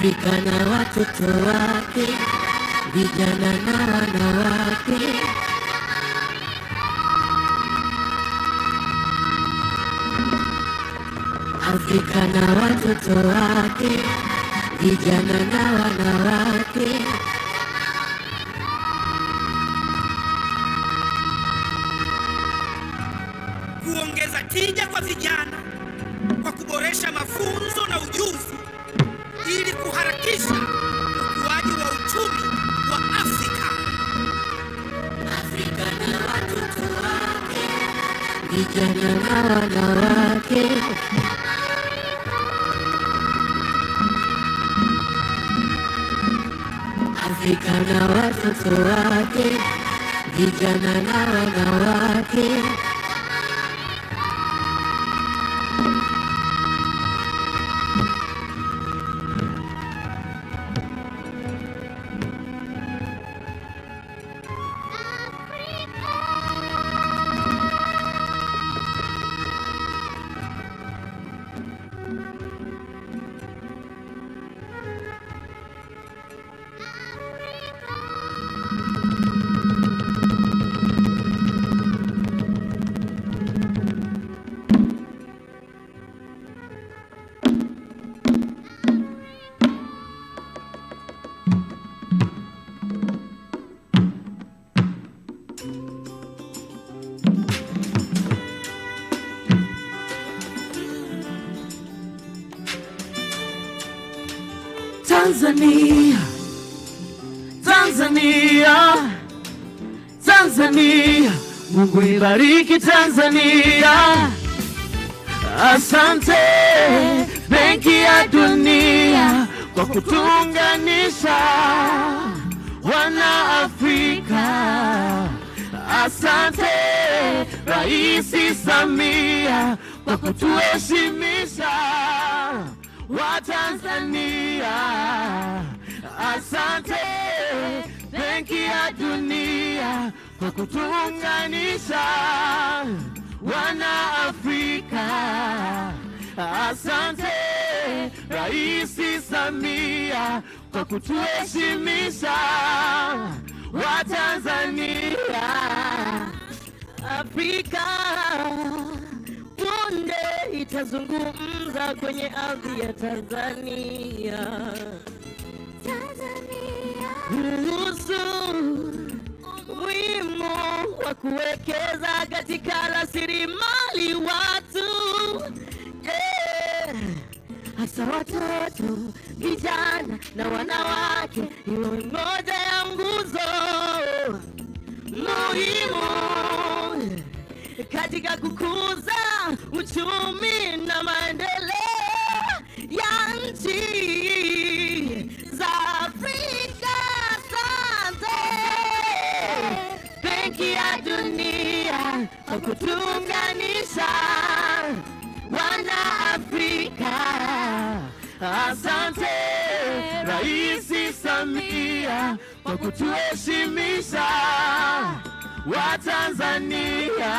Afrika na watoto wake, vijana na wanawake. Afrika na watoto wake, vijana na wanawake. Kuongeza tija kwa vijana kwa kuboresha mafunzo na ujuzi ili kuharakisha ukuaji wa uchumi wa Afrika. Afrika na watoto wake, vijana na wanawake. Afrika na watoto wake, vijana na wanawake. Tanzania, Tanzania, Tanzania, Mungu ibariki Tanzania. Asante Benki ya Dunia kwa kutuunganisha wana Afrika. Asante Rais Samia kwa kutuheshimisha wa Tanzania. Asante Benki ya Dunia kwa kutuunganisha wana Afrika. Asante Rais Samia kwa kutuheshimisha wa Tanzania. Afrika punde itazungumza kwenye ardhi ya Tanzania. Kuhusu umuhimu wa kuwekeza katika rasilimali watu, hasa watoto, vijana na wanawake. Hilo ni moja ya nguzo muhimu katika kukuza uchumi na maendeleo ya nchi za Afrika. Asante Benki ya Dunia kwa kutuunganisha wana Afrika. Asante Rais Samia kwa kutuheshimisha wa Tanzania.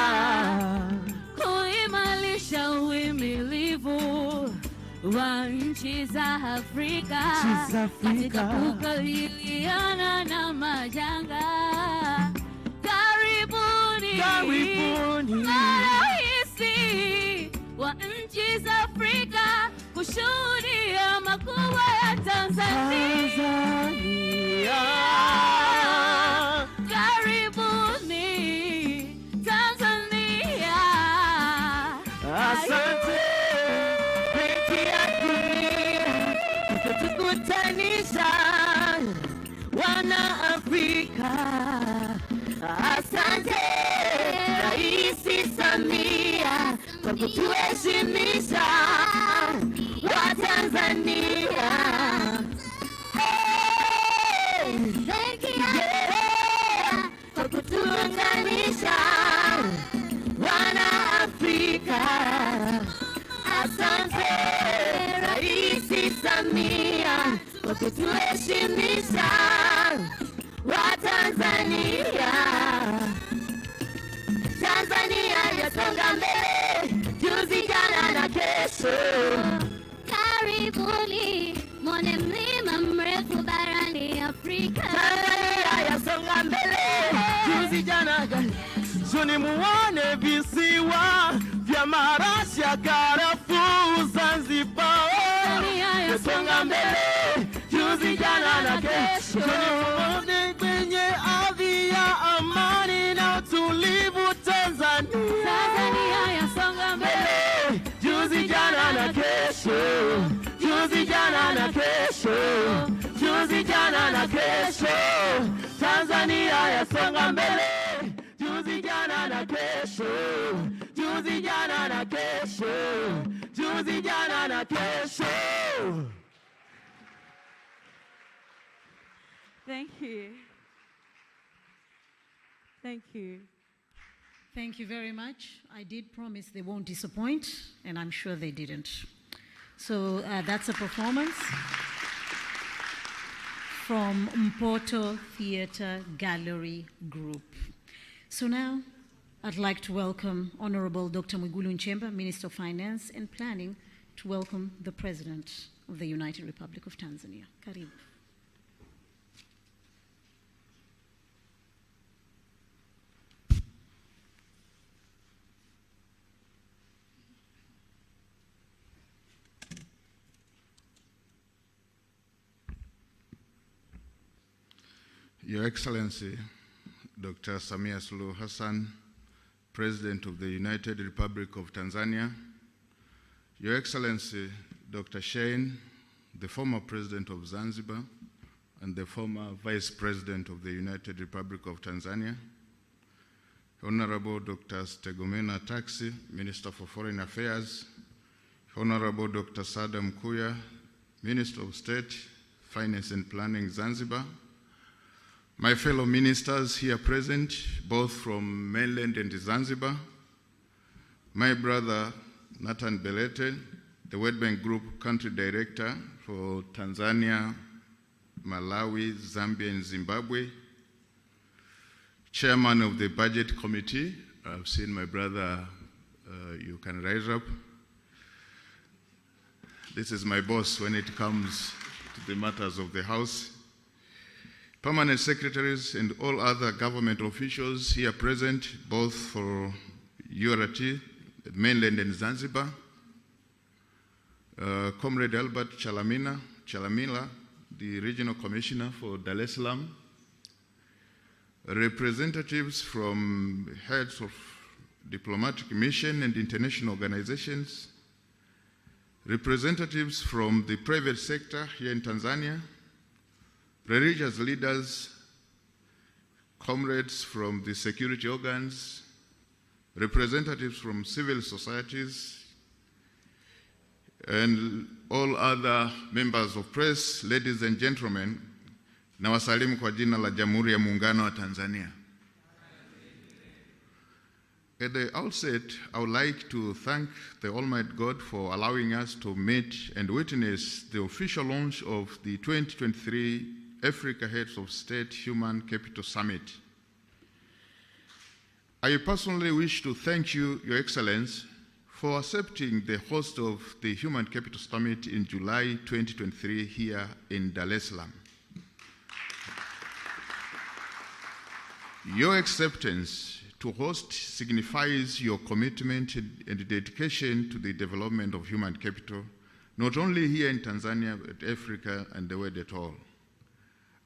Kuimarisha uhimilivu wa nchi za Afrika katika kukabiliana na majanga. Karibuni marais wa nchi za Afrika kushuhudia makubwa ya Tanzania. Karibuni Tanzania. Asante Benki ya Dunia kutukutanisha wana Afrika. Asante Rais Samia kwa kutuheshimisha wa Tanzania. Benki ya Dunia kwa kutuunganisha wana Afrika. Asante Rais Samia kwa kutuheshimisha wa Tanzania. Tanzania yasonga mbele, juzi, jana na kesho. Karibuni mwone mlima Afrika. Tanzania yasonga mbele. Juzi jana juni muone visiwa vya marashi ya karafuu Zanzibar. Tanzania Yasonga mbele. Juzi jana na kesho. Juni kwenye ardhi ya amani na utulivu Tanzania. Tanzania yasonga mbele. Juzi jana na kesho. Juzi jana na kesho. Juzi jana na kesho. Tanzania yasonga mbele. Juzi jana na kesho. Juzi jana na kesho. Juzi jana na kesho. Thank you. Thank you. Thank you very much. I did promise they won't disappoint, and I'm sure they didn't. So that's a performance from Mpoto Theatre Gallery Group. So now I'd like to welcome Honorable Dr. Mwigulu Nchemba, Minister of Finance and Planning, to welcome the President of the United Republic of Tanzania. Karibu. Your Excellency, Dr. Samia Suluhu Hassan, President of the United Republic of Tanzania, Your Excellency, Dr. Shein, the former President of Zanzibar and the former Vice President of the United Republic of Tanzania, Honorable Dr. Stegomena Taxi, Minister for Foreign Affairs, Honorable Dr. Sada Mkuya, Minister of State, Finance and Planning, Zanzibar, my fellow ministers here present, both from mainland and Zanzibar, my brother Nathan Belete, the World Bank Group Country Director for Tanzania, Malawi, Zambia, and Zimbabwe, Chairman of the Budget Committee. I've seen my brother, you can rise up. This is my boss when it comes to the matters of the House. Permanent secretaries and all other government officials here present, both for URT, mainland and Zanzibar. Comrade Albert Chalamila, the Regional Commissioner for Dar es Salaam. Representatives from heads of diplomatic mission and international organizations. Representatives from the private sector here in Tanzania. Religious leaders, comrades from the security organs, representatives from civil societies, and all other members of press, ladies and gentlemen, nawasalimu kwa jina la Jamhuri ya Muungano wa Tanzania. At the outset, I would like to thank the Almighty God for allowing us to meet and witness the official launch of the 2023 Africa Heads of State Human Capital Summit. I personally wish to thank you, Your Excellency, for accepting the host of the Human Capital Summit in July 2023 here in Dar es Salaam. Your acceptance to host signifies your commitment and dedication to the development of human capital, not only here in Tanzania, but Africa and the world at all.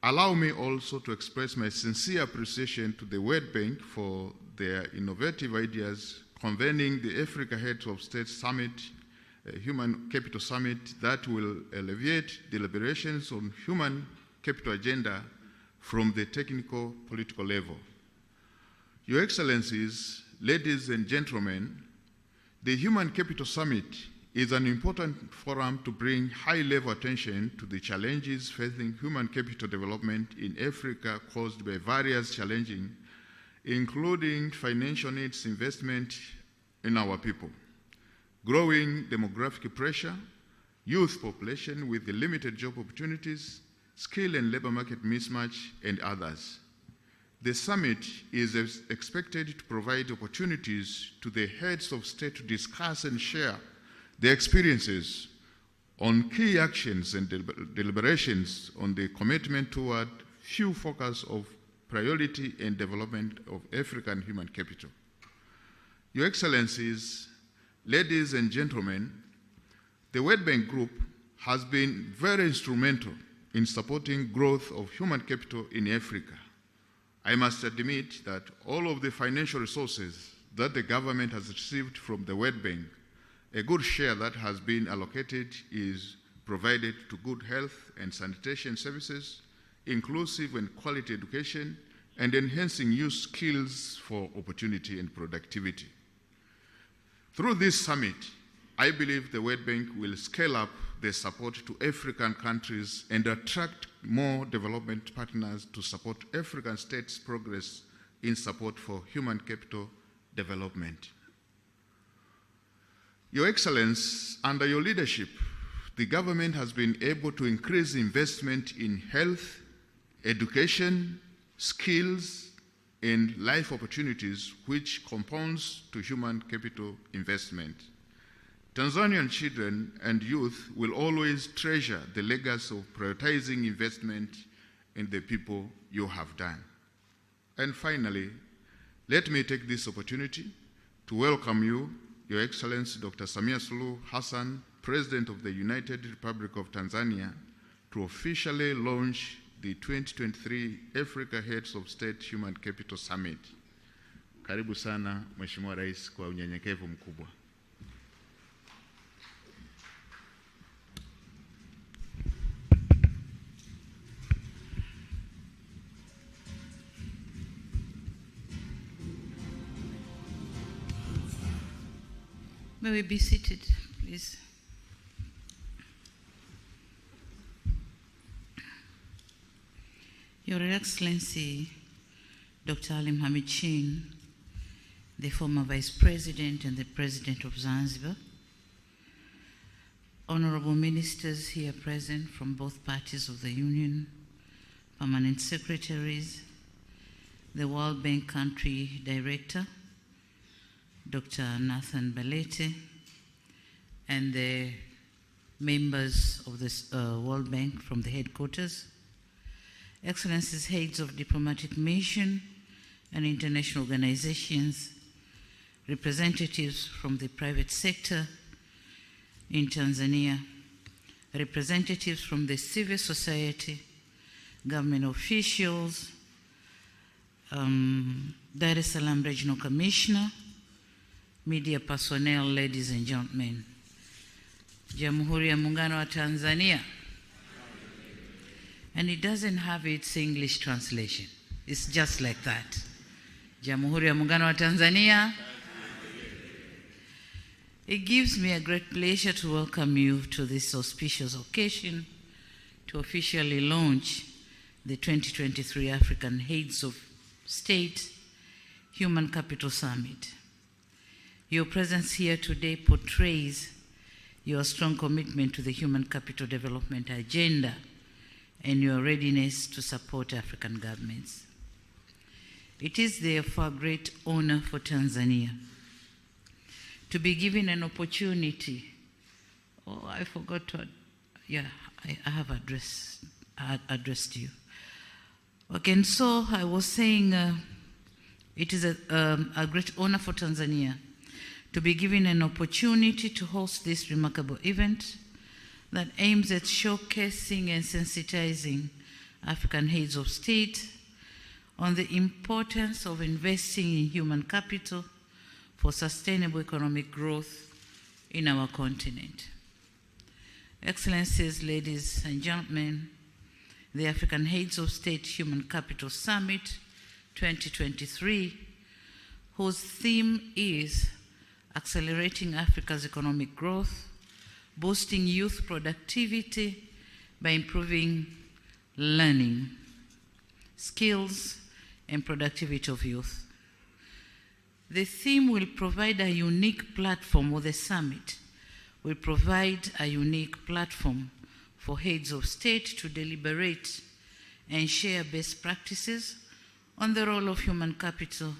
Allow me also to express my sincere appreciation to the World Bank for their innovative ideas convening the Africa Heads of State Summit, Human Capital Summit that will alleviate deliberations on human capital agenda from the technical political level. Your Excellencies, ladies and gentlemen, the Human Capital Summit is an important forum to bring high-level attention to the challenges facing human capital development in Africa caused by various challenges, including financial needs, investment in our people, growing demographic pressure, youth population with limited job opportunities, skill and labor market mismatch, and others. The summit is expected to provide opportunities to the heads of state to discuss and share their experiences on key actions and deliberations on the commitment toward few focus of priority and development of African human capital. Your Excellencies, ladies and gentlemen, the World Bank Group has been very instrumental in supporting growth of human capital in Africa. I must admit that all of the financial resources that the government has received from the World Bank, a good share that has been allocated is provided to good health and sanitation services, inclusive and quality education, and enhancing youth skills for opportunity and productivity. Through this summit, I believe the World Bank will scale up the support to African countries and attract more development partners to support African states' progress in support for human capital development. Your Excellency, under your leadership, the government has been able to increase investment in health, education, skills, and life opportunities, which compounds to human capital investment. Tanzanian children and youth will always treasure the legacy of prioritizing investment in the people you have done. And finally, let me take this opportunity to welcome you, Your Excellency Dr. Samia Suluhu Hassan, President of the United Republic of Tanzania, to officially launch the 2023 Africa Heads of State Human Capital Summit. Karibu sana, Mheshimiwa Rais, kwa unyenyekevu mkubwa. May we be seated, please? Your Excellency, Dr. Ali Mohamed Shein, the former Vice President and the President of Zanzibar, honorable ministers here present from both parties of the Union, permanent secretaries, the World Bank Country Director, Dr. Nathan Balete, and the members of the World Bank from the headquarters, Excellencies, heads of diplomatic mission and international organizations, representatives from the private sector in Tanzania, representatives from the civil society, government officials, Dar es Salaam Regional Commissioner, media personnel, ladies and gentlemen. Jamhuri ya Muungano wa Tanzania. And it doesn't have its English translation. It's just like that. Jamhuri ya Muungano wa Tanzania. It gives me a great pleasure to welcome you to this auspicious occasion to officially launch the 2023 African Heads of State Human Capital Summit. Your presence here today portrays your strong commitment to the human capital development agenda and your readiness to support African governments. It is therefore a great honor for Tanzania to be given an opportunity. Oh, I forgot to, I have addressed you. Okay, and so I was saying it is a great honor for Tanzania to be given an opportunity to host this remarkable event that aims at showcasing and sensitizing African heads of state on the importance of investing in human capital for sustainable economic growth in our continent. Excellencies, ladies and gentlemen, the African Heads of State Human Capital Summit 2023, whose theme is Accelerating Africa's Economic Growth, Boosting Youth Productivity by Improving Learning, Skills, and Productivity of Youth. The theme will provide a unique platform, or the summit will provide a unique platform for heads of state to deliberate and share best practices on the role of human capital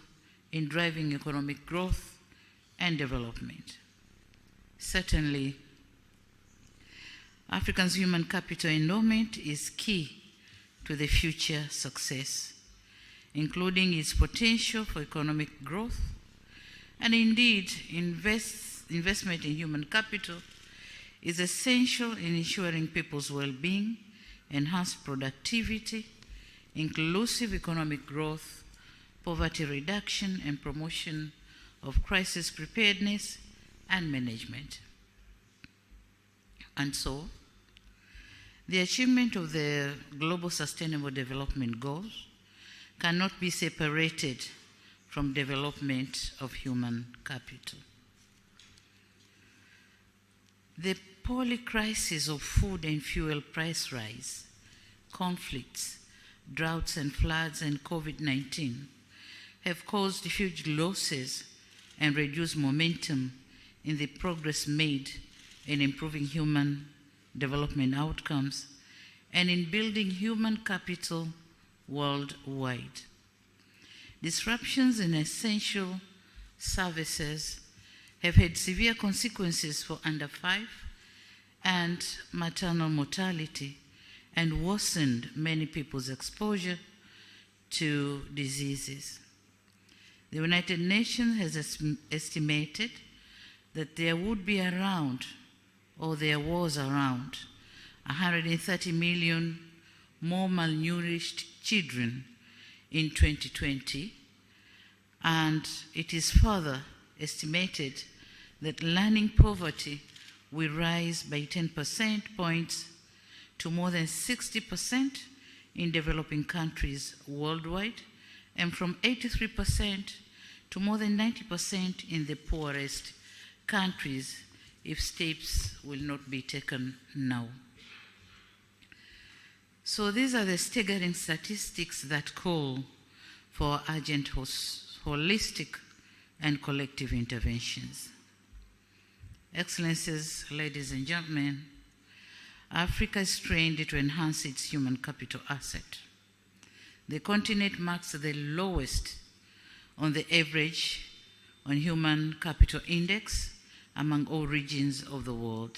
in driving economic growth and development. Certainly, Africa's human capital endowment is key to the future success, including its potential for economic growth, and indeed investment in human capital is essential in ensuring people's well-being, enhanced productivity, inclusive economic growth, poverty reduction, and promotion of crisis preparedness and management. And so, the achievement of the Global Sustainable Development Goals cannot be separated from development of human capital. The polycrisis of food and fuel price rise, conflicts, droughts and floods, and COVID-19 have caused huge losses and reduced momentum in the progress made in improving human development outcomes and in building human capital worldwide. Disruptions in essential services have had severe consequences for under 5 and maternal mortality and worsened many people's exposure to diseases. The United Nations has estimated that there would be around, or there was around, 130 million more malnourished children in 2020, and it is further estimated that learning poverty will rise by 10% points to more than 60% in developing countries worldwide, and from 83% to more than 90% in the poorest countries if steps will not be taken now. So these are the staggering statistics that call for urgent holistic and collective interventions. Excellencies, ladies and gentlemen, Africa is trained to enhance its human capital asset. The continent marks the lowest on the average on human capital index among all regions of the world,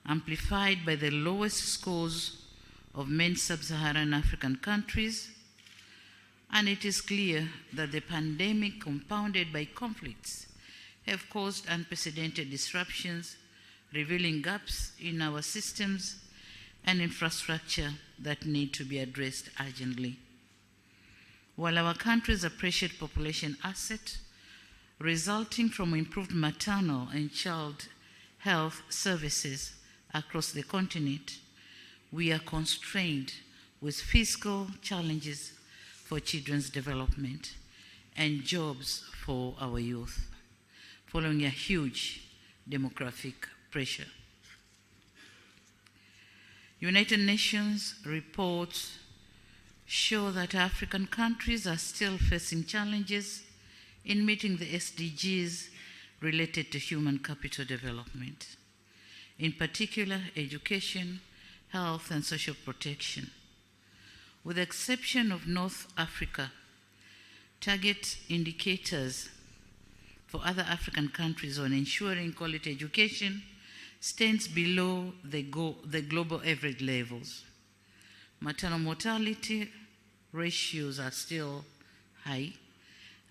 amplified by the lowest scores of many sub-Saharan African countries, and it is clear that the pandemic, compounded by conflicts, have caused unprecedented disruptions, revealing gaps in our systems and infrastructure that need to be addressed urgently. While our country's appreciated population asset, resulting from improved maternal and child health services across the continent, we are constrained with fiscal challenges for children's development and jobs for our youth, following a huge demographic pressure. United Nations reports show that African countries are still facing challenges in meeting the SDGs related to human capital development, in particular education, health, and social protection. With the exception of North Africa, target indicators for other African countries on ensuring quality education stands below the global average levels. Maternal mortality ratios are still high.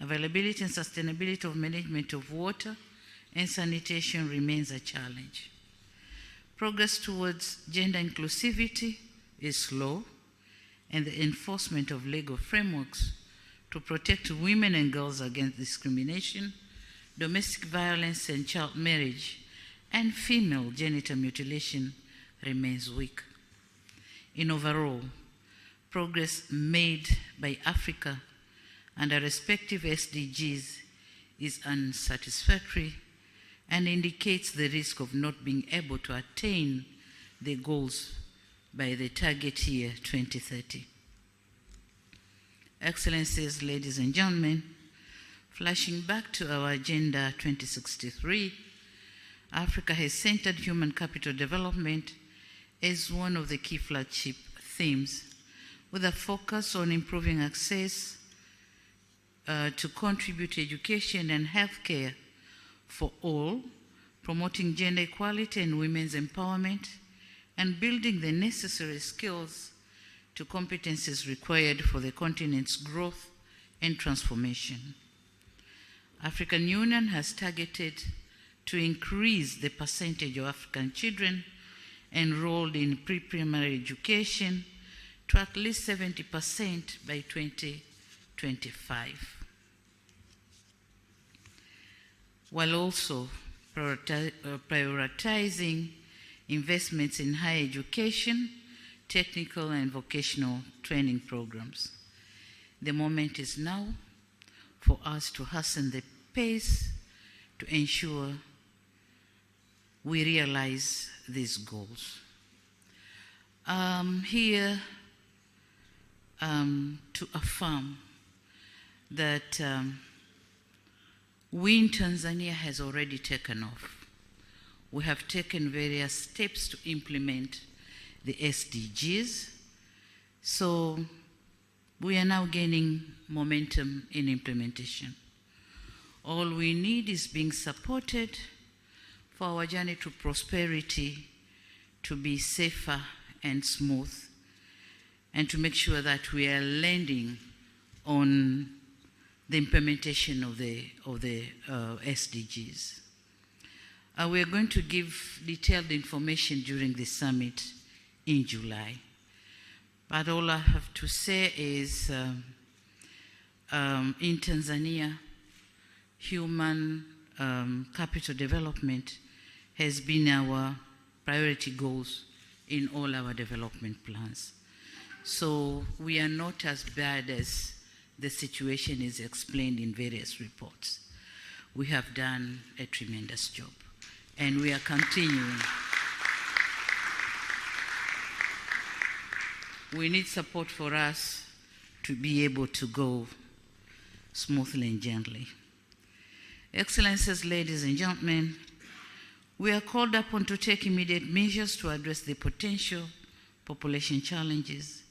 Availability and sustainability of management of water and sanitation remains a challenge. Progress towards gender inclusivity is slow, and the enforcement of legal frameworks to protect women and girls against discrimination, domestic violence and child marriage, and female genital mutilation remains weak. In overall, progress made by Africa under respective SDGs is unsatisfactory and indicates the risk of not being able to attain the goals by the target year 2030. Excellencies, ladies and gentlemen, flashing back to our Agenda 2063, Africa has centered human capital development as one of the key flagship themes, with a focus on improving access to contribute to education and healthcare for all, promoting gender equality and women's empowerment, and building the necessary skills to competencies required for the continent's growth and transformation. African Union has targeted to increase the percentage of African children enrolled in pre-primary education to at least 70% by 2025, while also prioritizing investments in higher education, technical and vocational training programs. The moment is now for us to hasten the pace to ensure we realize these goals. Here to affirm that we in Tanzania has already taken off. We have taken various steps to implement the SDGs. So we are now gaining momentum in implementation. All we need is being supported for our journey to prosperity to be safer and smooth, and to make sure that we are landing on the implementation of the SDGs. We are going to give detailed information during the summit in July. But all I have to say is in Tanzania, human capital development has been our priority goals in all our development plans. So we are not as bad as the situation is explained in various reports. We have done a tremendous job, and we are continuing. We need support for us to be able to go smoothly and gently. Excellencies, ladies and gentlemen, we are called upon to take immediate measures to address the potential population challenges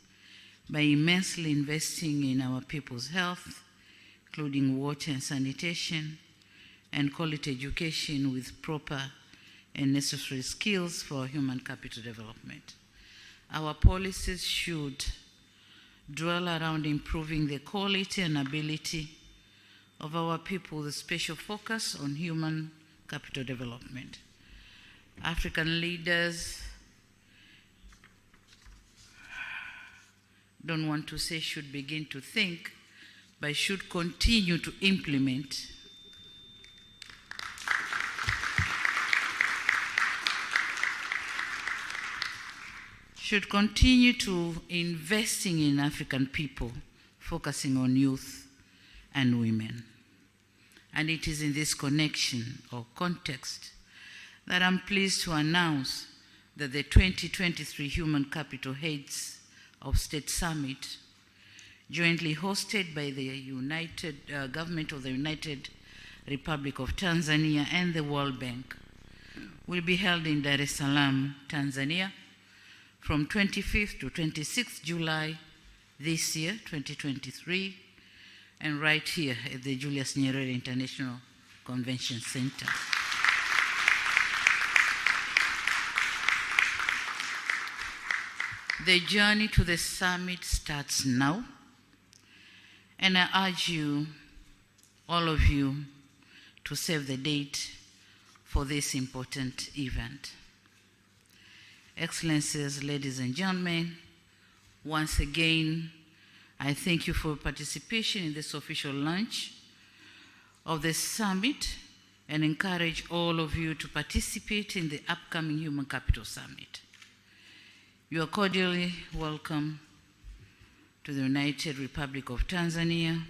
by immensely investing in our people's health, including water and sanitation, and quality education with proper and necessary skills for human capital development. Our policies should dwell around improving the quality and ability of our people with a special focus on human capital development. African leaders don't want to say should begin to think, but should continue to implement should continue to investing in African people, focusing on youth and women. And it is in this connection or context that I'm pleased to announce that the 2023 Human Capital Heads of State Summit, jointly hosted by the government of the United Republic of Tanzania and the World Bank, will be held in Dar es Salaam, Tanzania, from 25th to 26th July this year, 2023, and right here at the Julius Nyerere International Convention Center. The journey to the summit starts now, and I urge you, all of you, to save the date for this important event. Excellencies, ladies and gentlemen, once again, I thank you for your participation in this official launch of the summit and encourage all of you to participate in the upcoming Human Capital Summit. You are cordially welcome to the United Republic of Tanzania,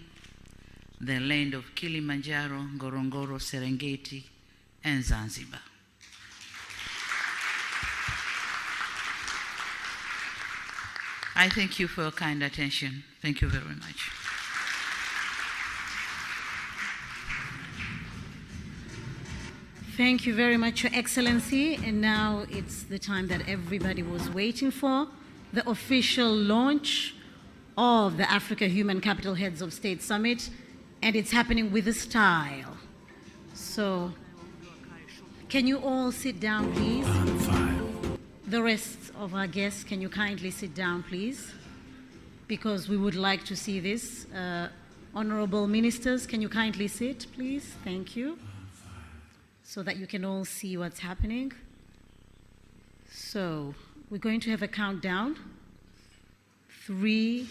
the land of Kilimanjaro, Ngorongoro, Serengeti, and Zanzibar. I thank you for your kind attention. Thank you very much. Thank you very much, Your Excellency. And now it's the time that everybody was waiting for, the official launch of the Africa Human Capital Heads of State Summit, and it's happening with a style. So, can you all sit down, please? The rest of our guests, can you kindly sit down, please? because we would like to see this. Honorable ministers, can you kindly sit, please? Thank you. So that you can all see what's happening. So we're going to have a countdown. 3,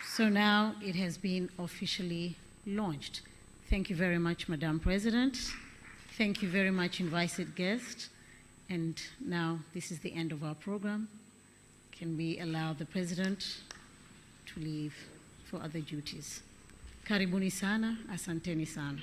So now it has been officially launched. Thank you very much, Madam President. Thank you very much, invited guest. And now this is the end of our program. Can we allow the President to leave for other duties? Karibuni sana, asanteni sana.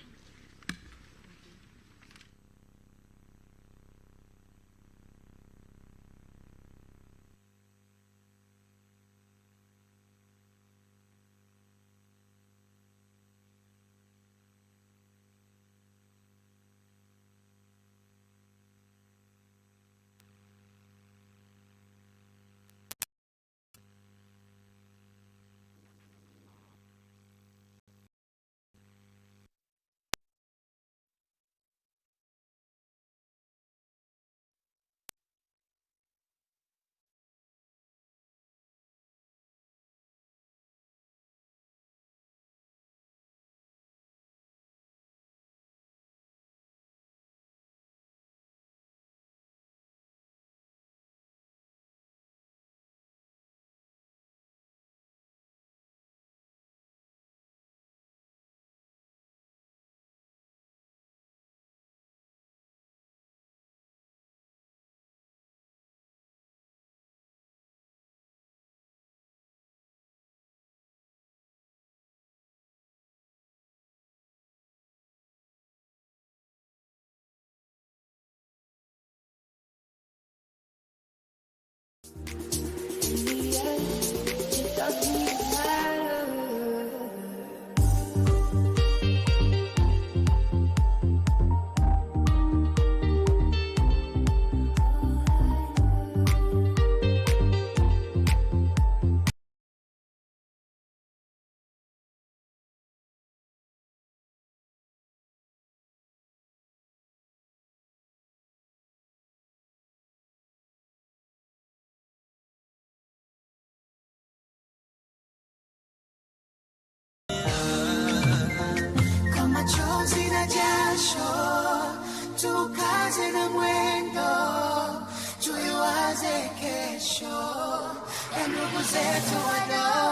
Machozi na jasho, tukaze na mwendo, tuiwaze kesho ya ndugu zetu wadogo.